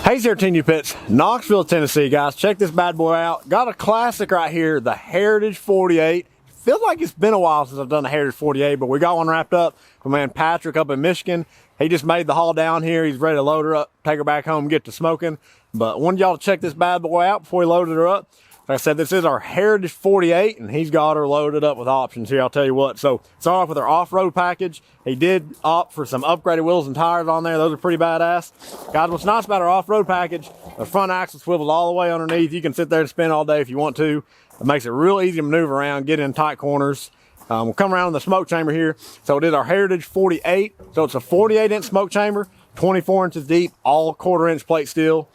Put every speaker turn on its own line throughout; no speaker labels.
Hey there, TNG Pits, Knoxville, Tennessee, guys. Check this bad boy out. Got a classic right here, the Heritage 48. Feels like it's been a while since I've done the Heritage 48, but we got one wrapped up from man Patrick up in Michigan. He just made the haul down here. He's ready to load her up, take her back home, get to smoking. But wanted y'all to check this bad boy out before he loaded her up. Like I said, this is our Heritage 48, and he's got her loaded up with options here, I'll tell you what. So, start off with our off-road package. He did opt for some upgraded wheels and tires on there. Those are pretty badass. Guys, what's nice about our off-road package, the front axle swivels all the way underneath. You can sit there and spin all day if you want to. It makes it real easy to maneuver around, get in tight corners. We'll come around in the smoke chamber here. So, it is our Heritage 48. So, it's a 48-inch smoke chamber, 24 inches deep, all quarter-inch plate steel.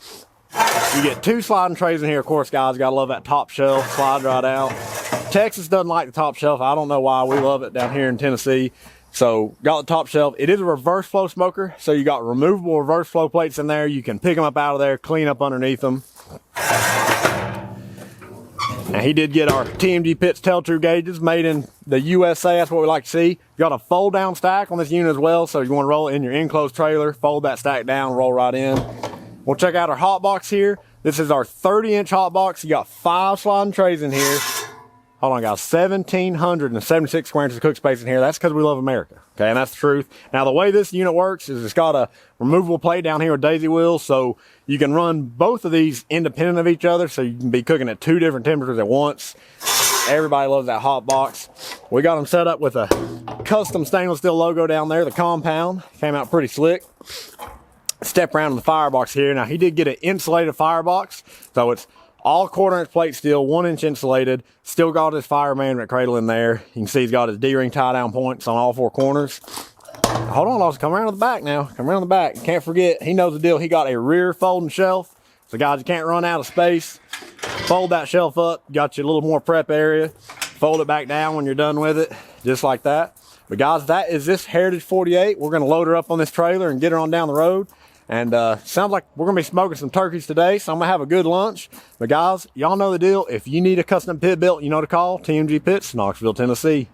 You get two sliding trays in here, of course, guys. Gotta love that top shelf, slide right out. Texas doesn't like the top shelf. I don't know why. We love it down here in Tennessee. So, got the top shelf. It is a reverse flow smoker, so you got removable reverse flow plates in there. You can pick them up out of there, clean up underneath them. And he did get our TMG Pits tell-true gauges made in the USA. That's what we like to see. You got a fold-down stack on this unit as well, so you want to roll it in your enclosed trailer, fold that stack down, roll right in. We'll check out our Hotbox here. This is our 30-inch Hotbox. You got 5 sliding trays in here. Hold on, guys. 1,776 square inches of cook space in here. That's because we love America. Okay, and that's the truth. Now, the way this unit works is it's got a removable plate down here with daisy wheels, so you can run both of these independent of each other, so you can be cooking at 2 different temperatures at once. Everybody loves that Hotbox. We got them set up with a custom stainless steel logo down there. The compound came out pretty slick. Step around the firebox here. Now, he did get an insulated firebox, so it's all quarter-inch plate steel, 1-inch insulated. Still got his fire management cradle in there. You can see he's got his D-ring tie-down points on all 4 corners. Hold on, Austin, come around to the back now. Come around the back. Can't forget, he knows the deal. He got a rear folding shelf, so guys, you can't run out of space. Fold that shelf up, got you a little more prep area. Fold it back down when you're done with it, just like that. But guys, that is this Heritage 48. We're gonna load her up on this trailer and get her on down the road. And sounds like we're gonna be smoking some turkeys today, so I'm gonna have a good lunch. But guys, y'all know the deal. If you need a custom pit built, you know to call TMG Pits, Knoxville, Tennessee.